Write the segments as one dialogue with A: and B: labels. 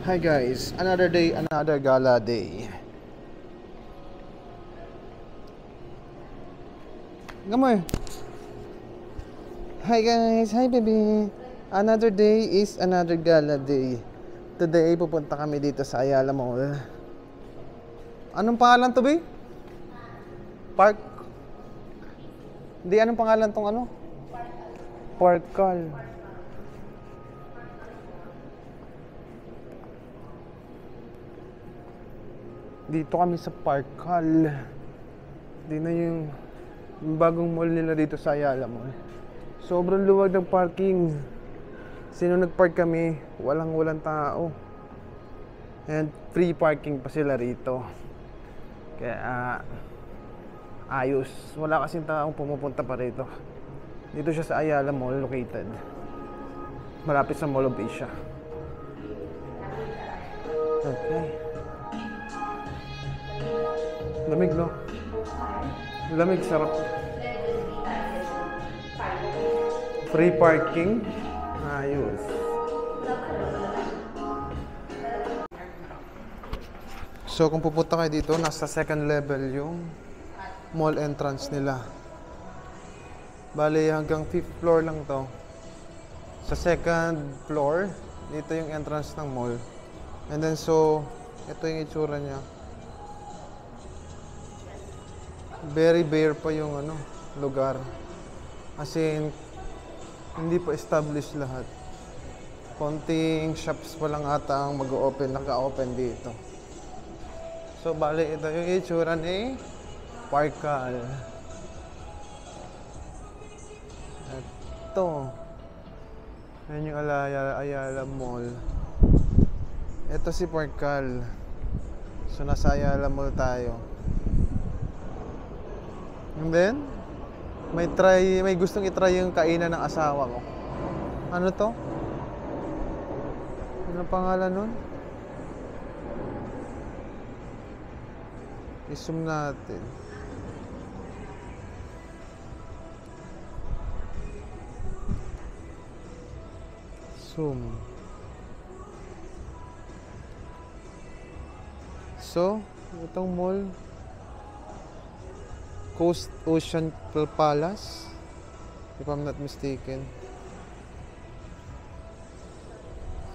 A: Hi guys, another day, another gala day. Gamoy. Hi guys, hi baby. Another day is another gala day. Today pupunta kami dito sa Ayala Mall. Anong pangalan to, be? Park? Hindi, anong pangalan tong ano? Parkal. Dito kami sa Parkal. Di na yung bagong mall nila dito sa Ayala Mall. Sobrang luwag ng parking. Sino nagpark kami, walang tao. And free parking pa sila rito. Kaya ayos. Wala kasing taong pumupunta pa rito. Dito siya sa Ayala Mall located. Malapit sa Mall of Asia. Okay. Lamig, no? Lamig, sarap. Free parking. Ayos. So, kung pupunta kayo dito, nasa second level yung mall entrance nila. Bale, hanggang 5th floor lang to. Sa second floor, dito yung entrance ng mall. And then, so, ito yung itsura niya. Very bare pa yung lugar. As in, hindi pa established lahat. Konting shops pa lang ata ang mag-open, naka-open dito. So, bale, ito yung itsura ni Parkal. Ito. Yan yung Ayala Mall. Ito si Parkal. So, nasa Ayala Mall tayo. And then, may gustong i-try yung kainan ng asawa ko. Ano to? Ano pangalan nun? I-zoom natin. Zoom. So, itong mall, Coast Ocean Palace, if I'm not mistaken.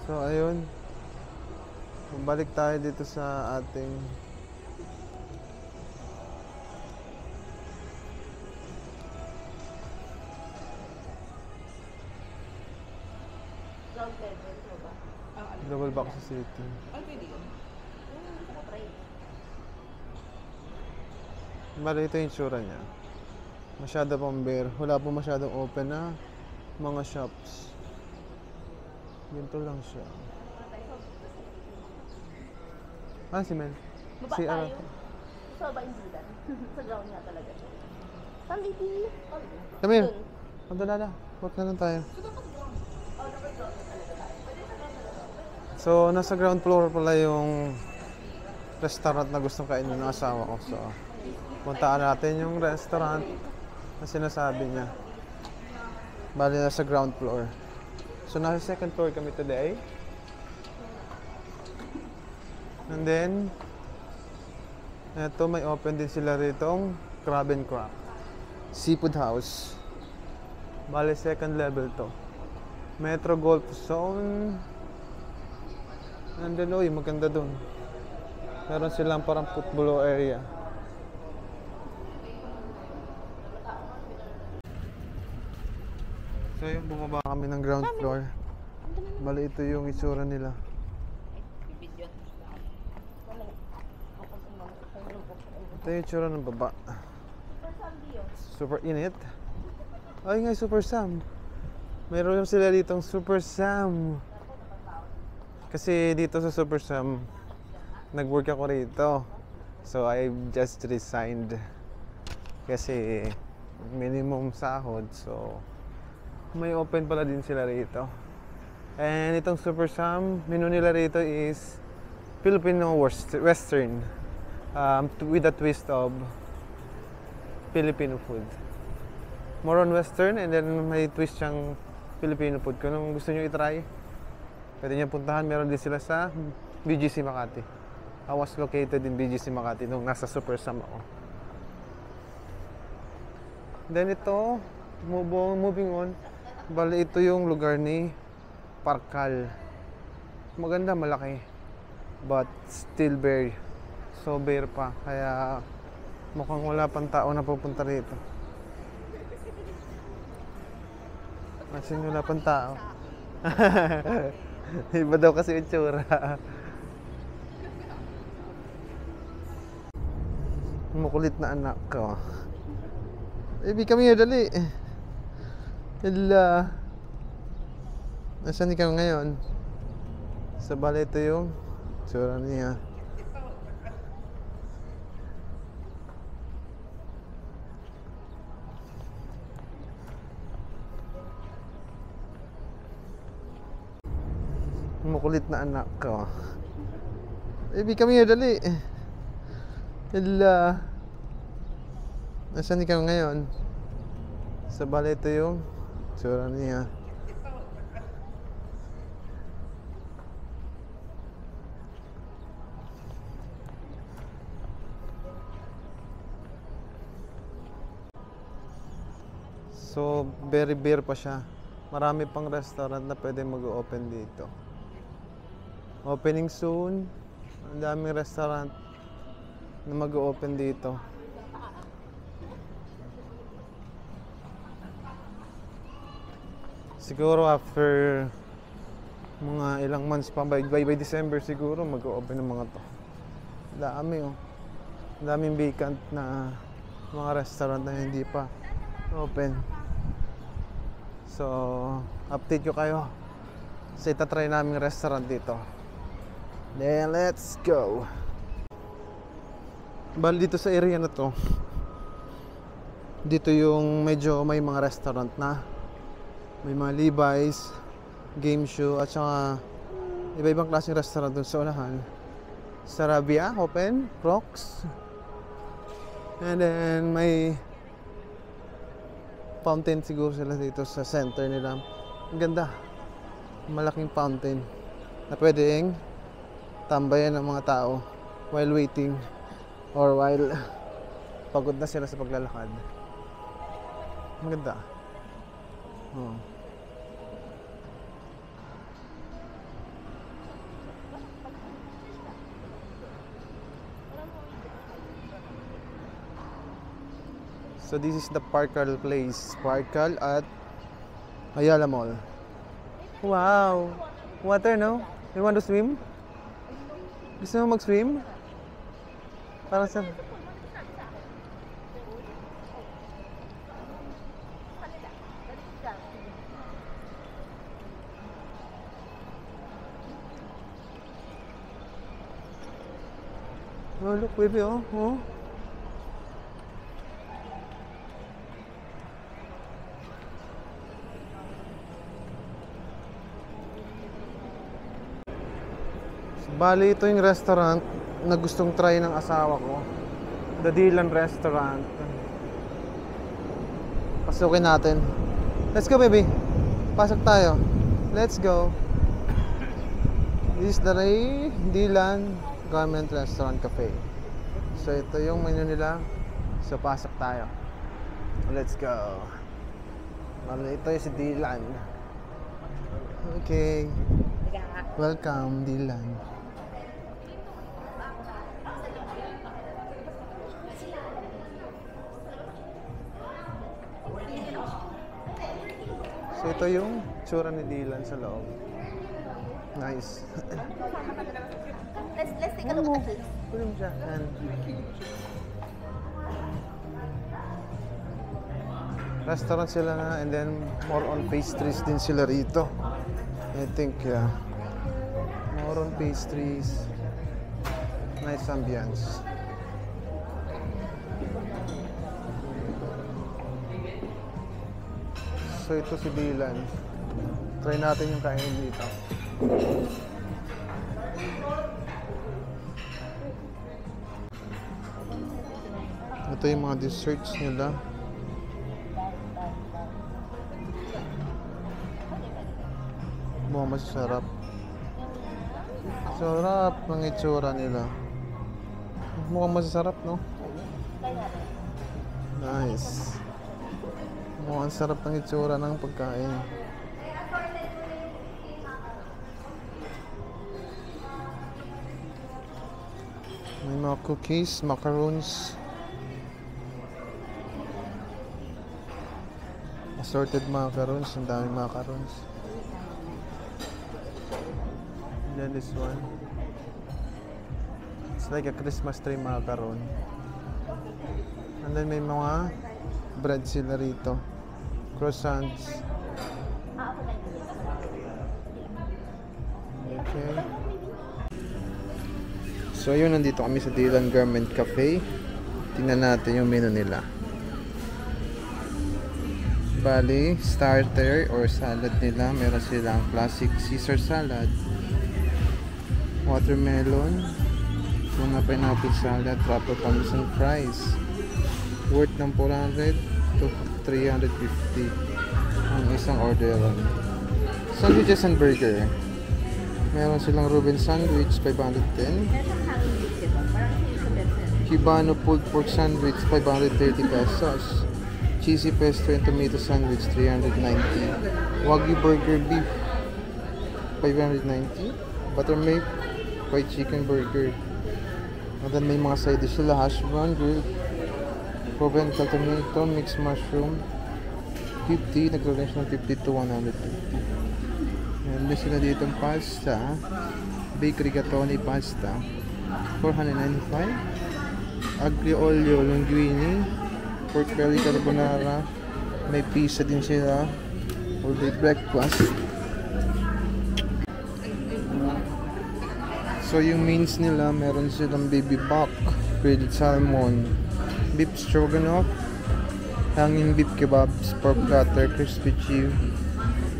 A: So, ayun. Balik tayo dito sa ating double back sa city. Bale, ito yung tsura niya. Masyado pang bare. Wala po masyadong open na mga shops. Ganito lang siya. Si Mel. Si
B: tayo. Gusto ba yung sudan? Sa ground nga talaga. Saan baby?
A: Come here. Punta na. Walk na lang tayo. So, nasa ground floor pala yung restaurant na gustong kainin ng asawa ko. So, puntaan natin yung restaurant na sinasabi niya. Bali, nasa ground floor. So, nasa second floor kami today. And then, eto, may open din sila rito, Crab and Crack Seafood House. Bali, second level to. Metro Golf Zone. Nandun, maganda dun. Meron silang parang football area. So yung bumaba kami ng ground floor. Bali, ito yung itsura nila. Ito yung itsura ng baba. Super init. Ay nga, Super Sam. Meron sila ditong Super Sam. Kasi dito sa Super Sam, nag-work ako rito. So I just resigned. Kasi minimum sahod. So may open pala din sila rito. And itong Super Sam, menu nila rito is Filipino Western. With a twist of Filipino food. More on Western and then may twist siyang Filipino food. Kung gusto nyo i-try, Pwede niyo puntahan. Meron din sila sa BGC Makati. I was located in BGC Makati nung nasa Super Sam ako. Then ito, moving on. Bali, ito yung lugar ni Parkal. Maganda, malaki. But still bare. So bare pa. Kaya mukhang wala pang tao na pupunta rito. Nasin wala pang tao. Iba daw kasi yung tsura. Makulit na anak ko. Baby, come here, dali. Hello. Nasaan ikaw ngayon? Sa bala ito yung tsura niya. Makulit na anak ko. Baby, come here, dali. Hello. Nasaan ikaw ngayon? Sa bala ito yung tsura niya. So, very bare pa siya. Marami pang restaurant na pwede mag-open dito. Opening soon. Ang daming restaurant na mag-open dito. Siguro after mga ilang months pa, by December siguro mag-open ng mga to. Dami oh. Daming vacant na mga restaurant na hindi pa open. So, update ko kayo sa itatry naming restaurant dito. Then, let's go. Bali dito sa area na to, dito yung medyo may mga restaurant na. May mga Levi's, Game Shoe, at saka iba-ibang klaseng restaurant dun sa unahan. Sarabia, open, Crocs. And then, may fountain siguro sila dito sa center nila. Ang ganda. Malaking fountain na pwedeng tambayan ng mga tao while waiting or while pagod na sila sa paglalakad. Ang ganda. Oh. So this is the Parkal place. Parkal at Ayala Mall. Wow! Water, no? You want to swim? Gusto mo mag-swim? Para sa... Oh, look, baby, oh. Oh. Bali, ito yung restaurant na gustong try ng asawa ko. The Dylan Restaurant. Pasukin natin. Let's go, baby. Pasok tayo. Let's go. This is the Dylan Garment Restaurant Cafe. So, ito yung menu nila. So, pasok tayo. Let's go. Bali, ito yung si Dylan. Okay. Welcome, Dylan. So ito yung tsura ni Dylan sa loob. Nice.
B: Let's take a look at this.
A: Pwede mo siya. Restaurant sila na, and then more on pastries din sila rito. I think, yeah. More on pastries. Nice ambience. So ito si Dylan. Try natin yung kainin dito. Ito yung mga desserts nila. Mukhang masasarap. Sarap ng itsura nila. Mukhang masasarap, no?
B: Try natin.
A: Nice. Mukhang sarap ng itsura ng pagkain. May mga cookies, macarons. Assorted macarons. Ang daming macarons. And then this one. It's like a Christmas tree macaron. And then may mga bread sila rito. Croissants. Okay. So ayun, nandito kami sa Dylan Garment Cafe. Tingnan natin yung menu nila. Bali, starter or salad nila. Meron silang classic Caesar salad, watermelon, tuna pineapple salad, truffle parmesan fries. Worth ng 400 to 350 ang isang orderan. Sandwiches and burger. Meron silang Reuben sandwich, 510. Cubano pulled pork sandwich, 530 pesos. Cheesy pesto and tomato sandwich, 390. Wagyu burger beef, 590. Buttermilk, white chicken burger. And then may mga side dish sila, hash brown, grilled provencal tomato, mixed mushroom, 50, nagre-range ng 50 to 150. Meron sila dito ang pasta, bakery gatoni pasta, 495. Aglio olio linguine, pork belly carbonara, may pizza din sila, all day breakfast. So yung mains nila, meron silang baby back, grilled salmon, beef stroganoff, hanging beef kebabs, pork platter, crispy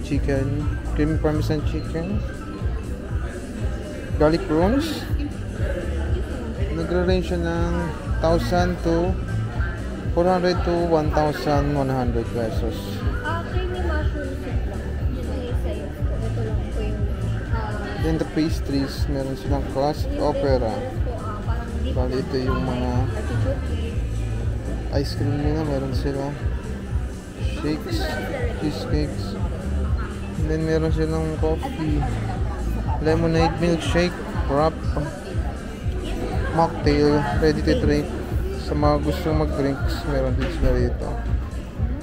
A: chicken, creamy parmesan chicken, garlic prawns. Nagre-range siya ng 1,000 to 400 to 1,100 pesos.
B: Creamy mushroom soup lang. Yun ang isa yun. Ito lang po yung...
A: Then the pastries, meron silang crust opera. Bali ito yung mga ice cream nila, meron sila shakes, cheesecakes. And then meron silang coffee, lemonade milkshake, wrap, mocktail, ready to drink. Sa mga gustong mag-drinks, meron din sila dito.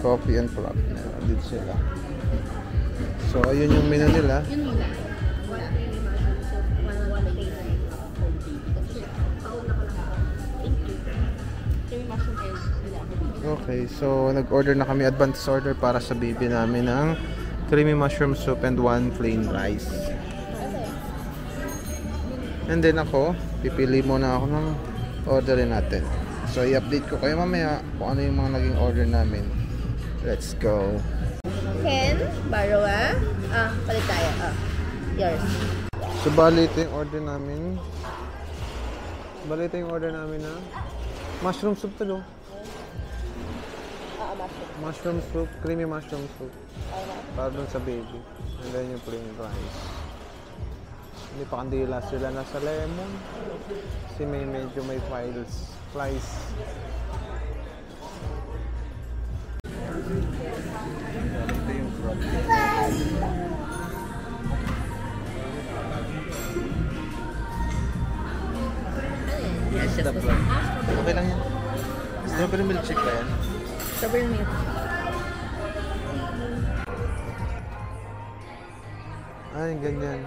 A: Coffee and frap, meron din sila. So ayun yung menu nila.
B: Yun nila. One creamy mushroom soup, one plain cold baby. Kasi pauna ko lang ako. Thank you. Creamy mushroom is nila.
A: Okay, so nag-order na kami, advance order para sa baby namin ng creamy mushroom soup and one plain rice. And then ako, pipili muna ako ng orderin natin. So i-update ko kayo mamaya kung ano yung mga naging order namin. Let's go.
B: Ken, Barroa. Palit tayo. Yours.
A: So bali ito yung order namin. Bali ito yung order namin na mushroom soup to do.
B: Mushroom.
A: Mushroom soup, creamy mushroom soup. Para dun sa baby. And then yung plain rice. Hindi pa kandila sila nasa lemon. Kasi medyo may flies. Ito yung frog.
B: Yes,
A: Stop lang. Okay lang yan. Strawberry milkshake pa yan.
B: Strawberry milk.
A: Ay, ganyan.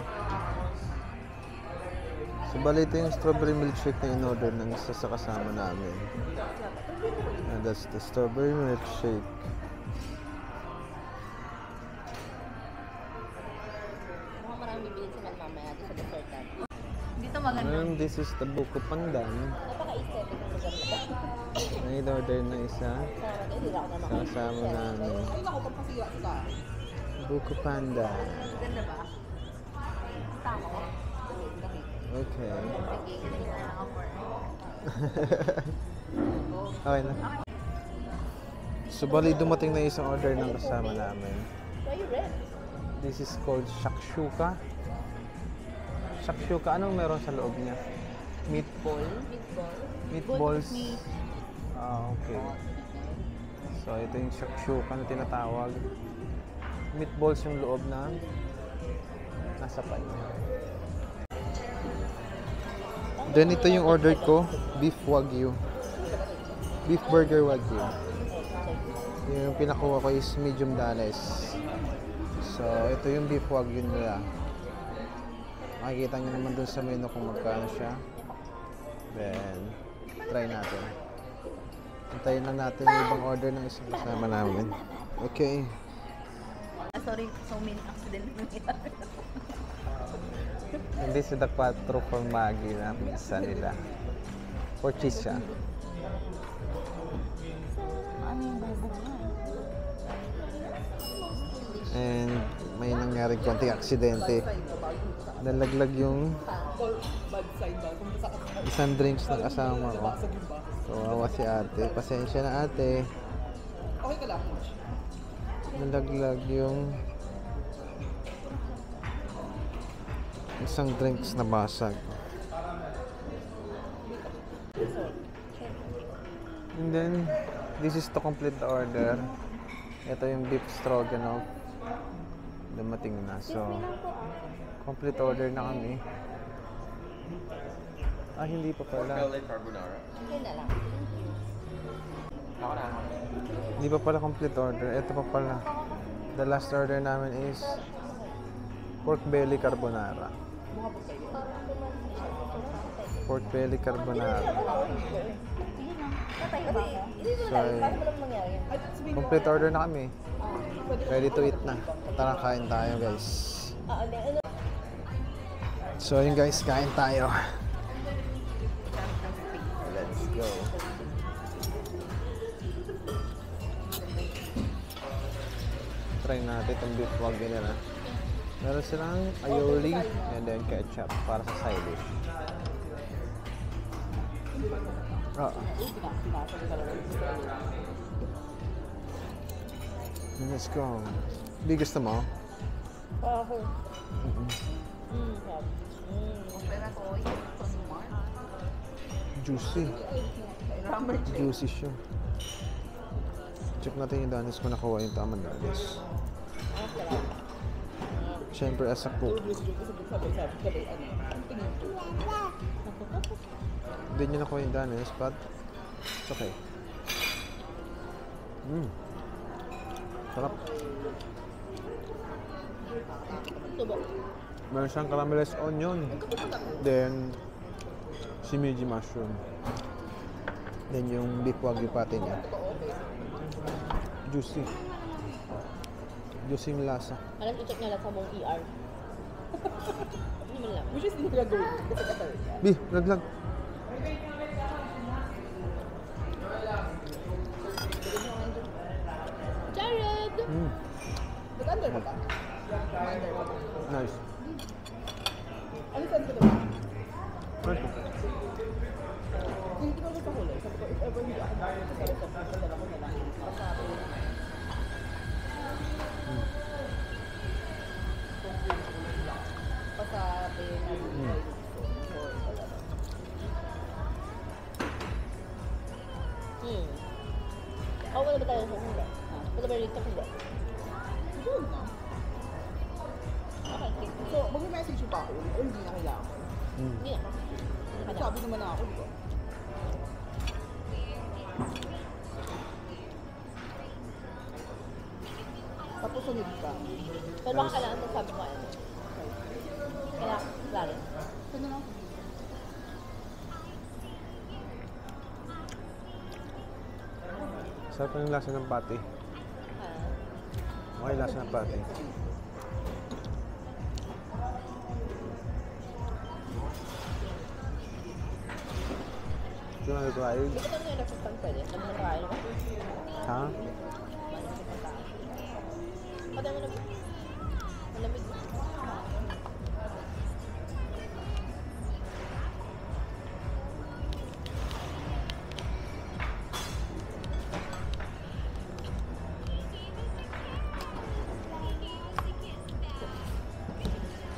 A: So, bali ito yung strawberry milkshake na in-order ng isa sa kasama namin. And that's the strawberry milkshake.
B: Mukhang maraming bibilin sila mamaya sa dessert natin. Dito maganda.
A: And this is the buko pandan.
B: Napaka-aesthetic ng lugar na.
A: Na in-order na isa sa kasama namin.
B: Ay, naku, pagpasiwa sila.
A: Buko panda.
B: Ganda ba? Tama ko.
A: Okay.
B: Hindi na ako.
A: Okay na. So, bali dumating na isang order ng kasama namin.
B: Why you red?
A: This is called shakshuka. shakshuka. Anong meron sa loob niya? Meatball? Meatballs. Ah, okay. So, ito yung shakshuka na tinatawag. Meatballs yung loob na nasa pan. Then, ito yung order ko. Beef Wagyu. Beef Burger Wagyu. Yung pinakuha ko is medium danes. So, ito yung beef wagyu nila. Makikita nyo naman dun sa menu kung magkano siya. Then, try natin. Hintayin lang natin yung ibang order ng isang kasama namin. Okay.
B: Sorry, so many accident nangyari.
A: Hindi si the 4 formaggi na pizza nila. For cheese siya.
B: Ano yung bubog nga?
A: And may nangyaring konting aksidente. Nalaglag yung isang drinks ng kasama ko. Kawawa si ate. Pasensya na ate.
C: Okay ka lang.
A: Nalaglag yung isang drinks na basag. And then, this is to complete the order. Ito yung beef stroganoff. Dumating na. So, complete order na kami. Ah, hindi pa pala.
C: Carbonara.
B: Hindi na lang.
A: Hindi pa pala complete order. Ito pa pala. The last order namin is pork belly carbonara. Pork belly carbonara. So, complete order na kami. Ready to eat na. Tara, kain tayo guys. So yun guys, kain tayo. Let's go. Try natin itong beef wagyu nila. Meron silang aioli and then ketchup para sa side dish. Let's go. Biggest mo? Juicy. Juicy siya. Check natin yung danis ko nakuha yung tamang danis. Siyempre as a cook. Hindi nyo nakuha yung danis, but it's okay. Sarap. Meron siyang caramelized onion. Then, shimiji mushroom. Then, yung beef wagyu pati niya. Juicy. Juicy yung lasa.
B: Alam, i-check na lang sa mong ER. Hindi mo lang.
C: Which is hindi ka gawin. Kasi ka talaga.
A: Bi, laglag.
B: Jared!
C: Nag-under ba ka? Nag-under ba ka?
A: Nice.
C: Ano saan ka naman?
A: Right.
C: Hindi ko sa huli. Sabi ko, if ever hindi ako bakit sa restaurant, padala ko na lang. Pasabi. Pasabi na
B: Oh, wala ba tayo sa huli? Wala ba rito hindi?
C: Doon na.
B: Okay.
C: So, mag-message pa ako ulit o hindi na kailangan.
B: Hindi na.
C: Sabi naman na ako, di ba? Tapos sunod ka.
B: Pero baka kailangan mo sabi mo ano. Kailangan, lari.
C: Saan na lang?
A: Sarap yung lasa ng pati. Okay, lasa ng pati. Ito na ito ay.
B: Hindi ko tayo nag-resistant pwede. Ano na tayo?
A: Ha?
B: Pati mo na. Malamig.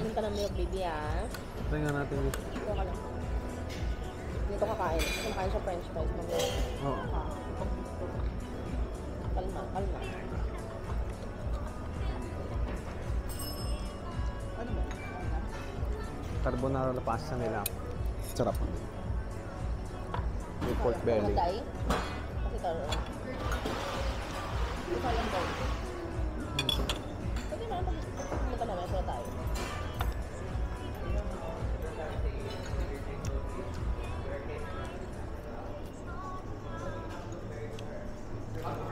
B: Anong ka na milk, baby, ah?
A: Tingnan natin dito.
C: Dito ka lang. Dito kakain. Kumakain siya french fries. Mamaya.
A: Oo.
C: Kalma, kalma. Ano ba?
A: Carbonara na pasta nila. Sarap. May pork belly.
C: Mamatay? Kasi taro. Ito lang daw. Pwede na pumunta naman sila tayo.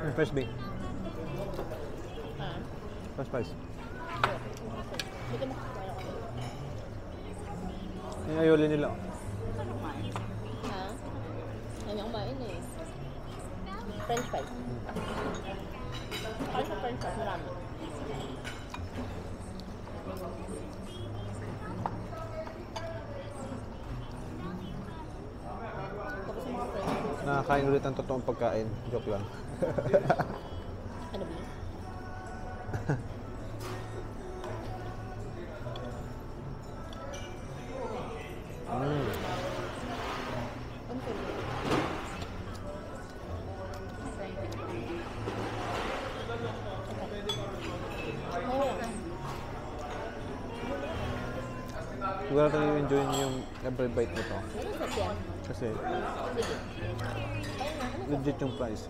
A: May fresh bake.
C: Ha?
A: Fresh fries.
C: Dito mo kakain ako.
A: Yung ayoli nila.
C: Ha? Yan yung kumain eh. French fries. Kaya sa french fries, marami. Tapos yung mga french fries.
A: Nakakain ulit ang totoong pagkain. Joke lang.
C: Ano ba?
A: Mm.
C: Ano ba?
A: Siguro tayo enjoy niyo yung every bite nito.
C: Ano sa siya?
A: Kasi
C: Sige.
A: legit yung price.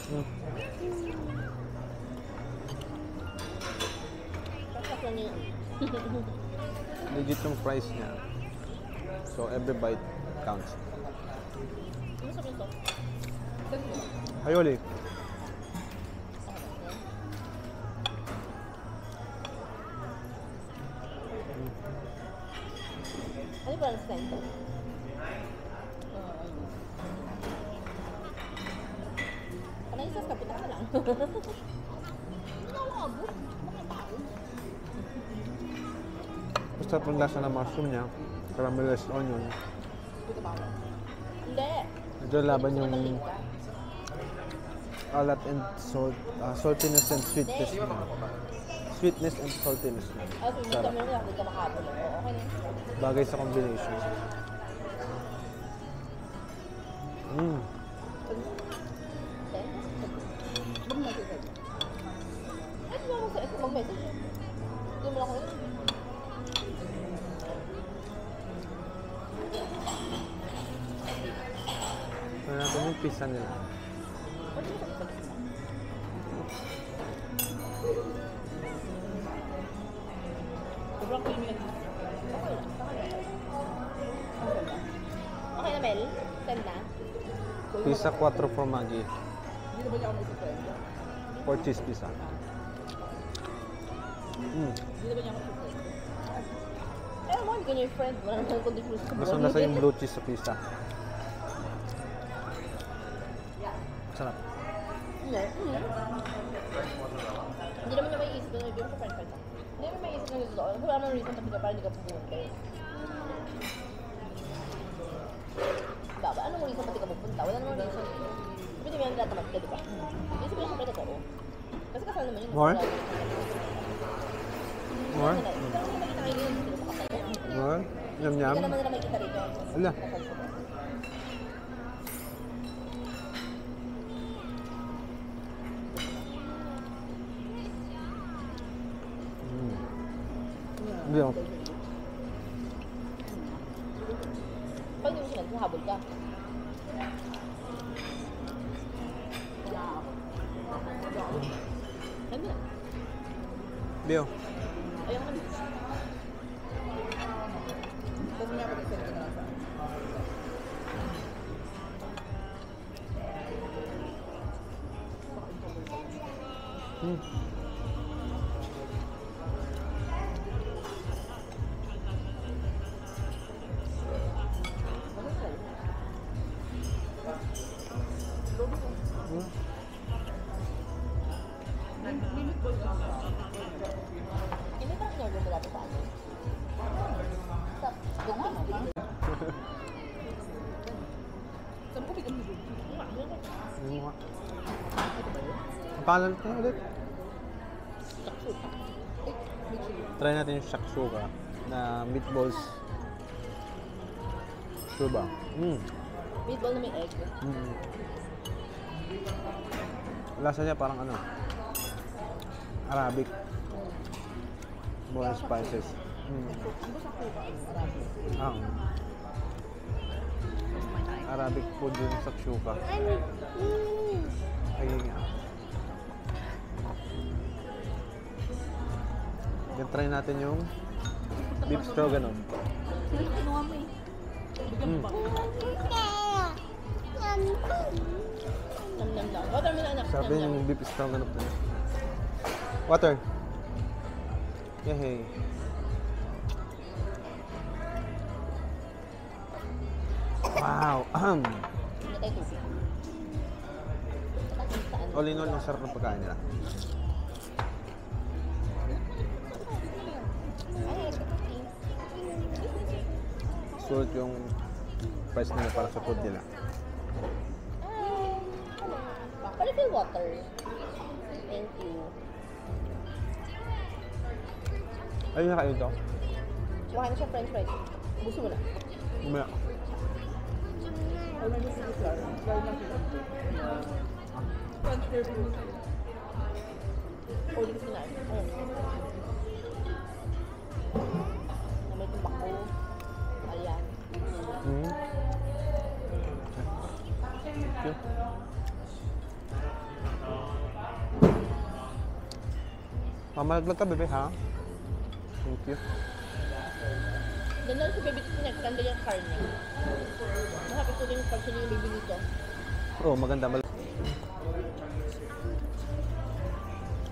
A: Mm.
C: Tapos lang yun.
A: Legit yung price niya. So every bite counts.
C: Ano sa pinto?
A: Ayoli.
C: Ano ba ang stand to? Panay sa kapit ka lang. Ano ako abot? Mga tao.
A: Basta yung lasa ng mushroom niya. Caramelized onion.
C: Dito ba ako? Hindi.
A: Medyo laban yung
C: Mamaling ka.
A: alat and salt, saltiness and sweetness niya. Sweetness and saltiness niya.
C: Ah, so hindi
A: Sarap.
C: kami lang, hindi ka makabot. Oo, okay na.
A: Bagay sa combination. Mm.
C: Then, mag-message. Ano ba mo sa ito? Mag-message. Hindi mo lang ako yun.
A: Tignan natin yung pizza nila.
C: Pwede mo sa ito. Sobrang creamy lang. Okay lang. Okay na, Mel? Send na?
A: Pizza 4 formaggi.
C: Hindi na ba niya ako may
A: 4 cheese pizza. Mm.
C: Hindi na ba niya ako may Eh, mo, hindi ka niya yung friend. Wala naman kundi cruise sa
A: Gusto nasa yung blue cheese sa pizza. Sarap.
C: Hindi. Hindi naman niya may isip doon. Hindi mo siya friend-friend. Hindi naman may isip na gusto doon. Wala naman reason na para hindi ka pupunta eh. Diba? Anong reason pati ka pupunta? Wala naman reason. Sabi niya yung tatamat ka, diba? Hindi sabi niya syempre totoo. Kasi kasal naman yun.
A: More?
C: More?
A: More?
C: Hindi naman nila makita kayo yun. Hindi naman makasal.
A: Well, yum
C: Hindi
A: yum.
C: ka naman nila makita rito.
A: Ala.
C: Kasal sila.
A: Hindi ako.
C: Pag hindi mo siya nagsahabol ka. Ano na?
A: Hindi ako.
C: Ayaw ka na. Tapos niya pag-isip ka na lang sa
A: Mm.
C: Hindi ba in-order mo dati sa ano? Sa Bugma? Sa Bugma ka mo?
A: Ano nga? Ang pangalan ko ulit?
C: Sakso. Eh, may chili.
A: Try natin yung shakshuka na meatballs. Sure ba?
C: Meatball na may egg.
A: Lasa niya parang ano, Arabic. More spices.
C: Ano sa kuba? Marami.
A: Arabic food yung shakshuka. Ay nga. Then try natin yung beef stroganoff.
C: Kinuha mo eh. Bigyan mo pa. Nam-nam lang. Water mo na anak.
A: Sabi
C: Nam-nam.
A: yung beef stroganoff na. Water. Yehey. Wow.
C: Hindi tayo tubig. Saan?
A: All in all, ang sarap ng pagkain nila.
C: Ay, kapatid.
A: Sulit yung price nila para sa food nila.
C: Refill water. Thank you.
A: Ayun na kayo to.
C: Kumakain na siya french fries. Gusto mo na?
A: Umaya.
C: Or maybe sige flour. Flour lang sila. French fries. O, hindi ko sinain. Ayun. Na may tumbako. Ayan.
A: Thank you. Mamalaglag ka, bebe, ha? Thank you.
C: Doon lang si baby pinagkanda yung karne. Masakit ko din pag sila yung baby nito.
A: Oo, maganda.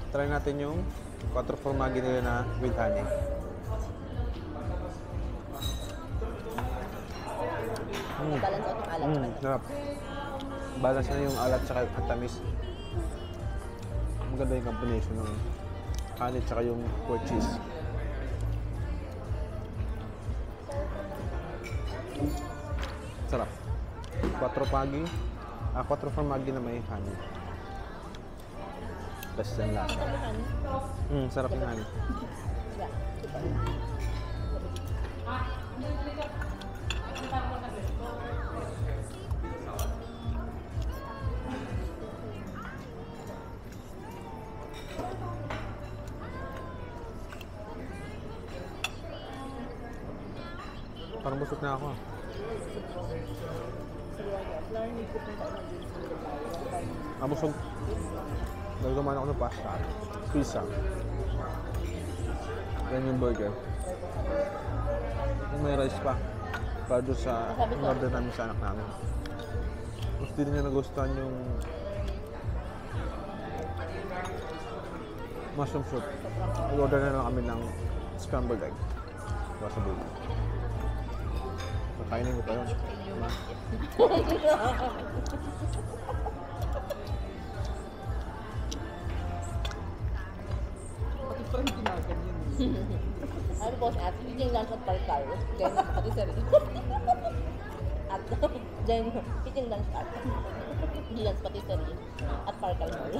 A: Try natin yung 4 formaggi nila na with honey.
C: Balance out yung alat.
A: Sarap. Balance na yung alat tsaka ang tamis. Maganda yung combination ng honey tsaka yung pork cheese. Sarap. 4 formaggi na may honey. Best yan lasa. Sarap yung honey.
C: Yeah, super.
A: Parang busog na ako. Busog. Dahil kumain ako ng pasta, pizza. Yan yung burger. Yung may rice pa. Para doon sa order namin sa anak namin. Mas di niya nagustuhan yung mushroom soup. Order na lang kami ng scrambled egg. Wasabi. Makainin ko pa yun.
C: Ano po at eating lunch at Parkar. Then, pati sa rin. At, then, eating lunch at lunch pati sa rin. At Parkar Mall.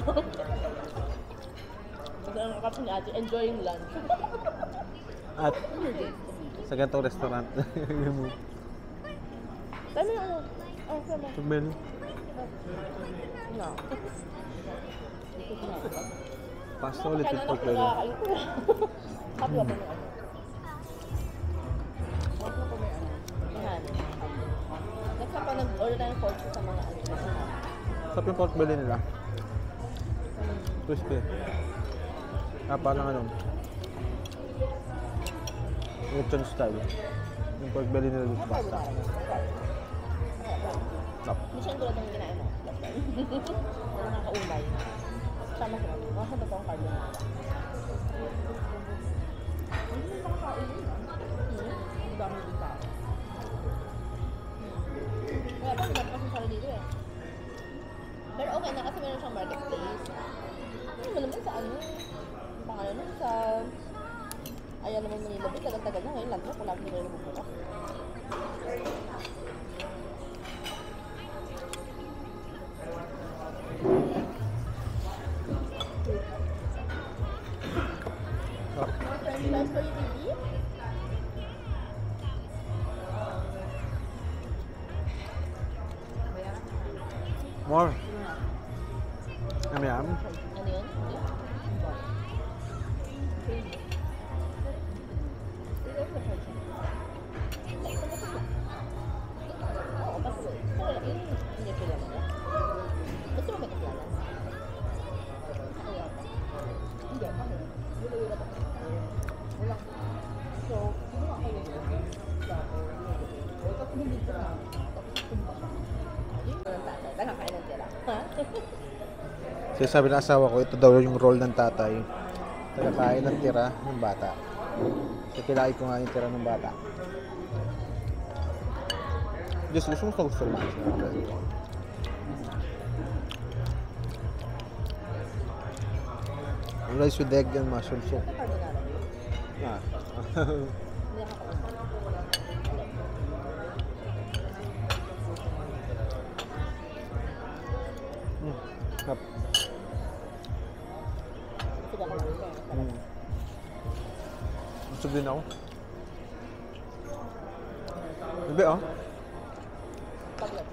C: Kasi ang kapit ni ate, enjoying lunch.
A: At sa ganitong restaurant.
C: Dami na ano? Oh, sama.
A: Menu.
C: No.
A: Pasta ulit with pork belly.
C: Happy ba ng ano? Yan. Next pa nag-order tayo ng pork sa mga ano.
A: Sarap yung pork belly nila. Crispy. Parang ano. Lechon style. Yung pork belly nila dito pasta. Sarap.
C: Hindi siya tulad ng ginain mo. Wala nakakaumay. Sama ko. Mga sa totoong carbonara. Hindi mo makakain yun. Ang dami din tao. Kaya pa, sinap kasi sana dito eh. Pero okay na kasi meron siyang marketplace. Ano mo naman sa ano? Pangalan nun sa... Ayaw naman Manila Bay. Tagal-tagal na ngayon. Landmark. Wala akong nila nabubukas. French fries for
A: More. Yum yum.
C: Ano yun? Oo, kasi wala yun. Hindi ko lang ako. Gusto mo may kasalan? Ako yata. Hindi, ako. Wala ako. Wala. So, sino nga kayo? Tapos hindi ko na. Nakakain ng tira. Ha?
A: Kasi sabi ng asawa ko, ito daw yung role ng tatay. Tagakain ng tira ng bata. Kasi kailangan ko nga yung tira ng bata. Just gusto mo kumain siya. Rice with egg and mushroom soup.
C: Carbonara.
A: Ah.
C: Hindi ako
A: Sarap.
C: Gusto ako lang.
A: Busog din ako. Bebe, oh.
C: Tablet.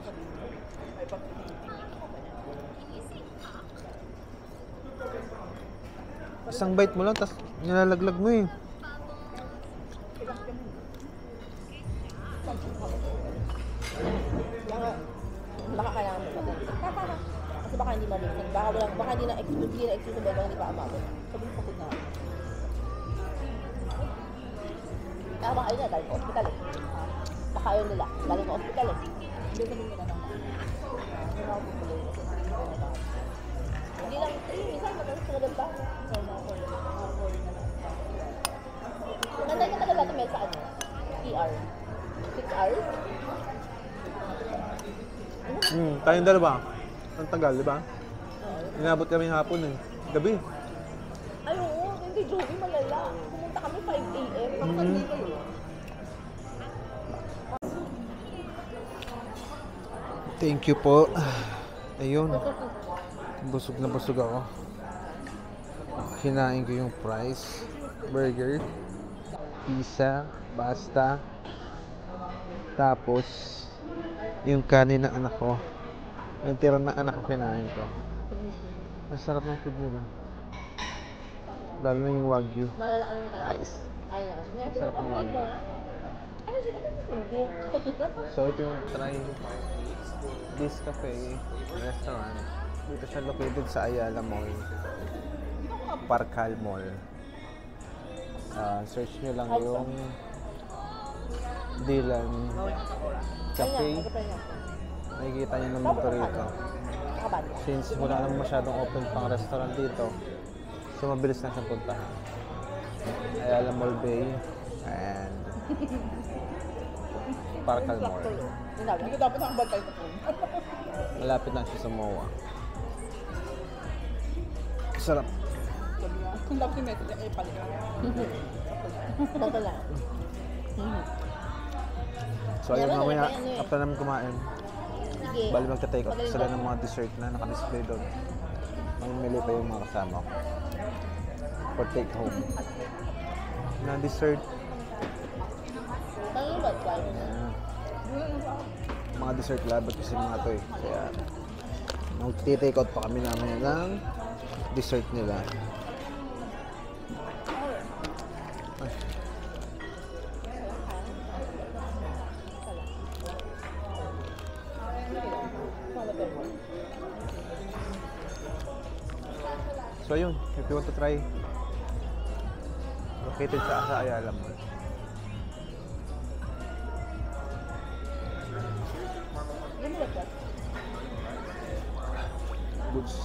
A: Isang bite mo lang, tapos nilalaglag mo eh.
C: Baka kailangan mo pa. Kasi baka hindi mabilisan. Baka hindi na-excuse baka hindi pa umabot. Sabi mo pagod na ako. Kaya baka yun na, galing sa ospital eh. Baka yun nila, galing sa ospital eh. Hindi ko nila naman. Hindi lang, minsan madalas na ganda. Nanday ka madalas natin sa ano? ER. 6 hours?
A: Tayong dalawa. Ang tagal, di ba? Inabot kami hapon eh. Gabi.
C: Ay, oo. Hindi, Joey, malala. Pumunta kami 5 a.m. Kapag dito yun.
A: Thank you po. Ayun. Busog na busog ako. Kinain ko yung fries, burger, pizza, pasta, tapos yung kanin ng anak ko. Yung tira ng anak ko kinain ko. Masarap ng food nila. Lalo na yung wagyu.
C: Malala ka naman.
A: Nice.
C: Ay,
A: Sarap ng wagyu.
C: ano siya?
A: So ito yung try this cafe restaurant. Dito siya located sa Ayala Mall. Parkal Mall. Search nyo lang yung Dylan Cafe. Nakikita nyo naman ito rito. Since wala naman masyadong open pang restaurant dito, so mabilis na siyang puntahan. Ayala Mall Bay and Parkal Mall.
C: Hindi dapat nakabantay sa phone.
A: Malapit lang siya sa MOA. Sarap.
C: Kung dapat yung message ay palit. Basta lang.
A: So ayun, mamaya after namin kumain,
C: Sige.
A: bali magta-take out sila ng mga dessert na naka-display doon. Mamimili pa yung mga kasama ko for take home. Na dessert,
C: Ano ba?
A: mga dessert labot kasi mga to eh. Kaya magti-take out pa kami namin ng dessert nila. So yun, if you want to try, located sa Ayala Mall. Goods.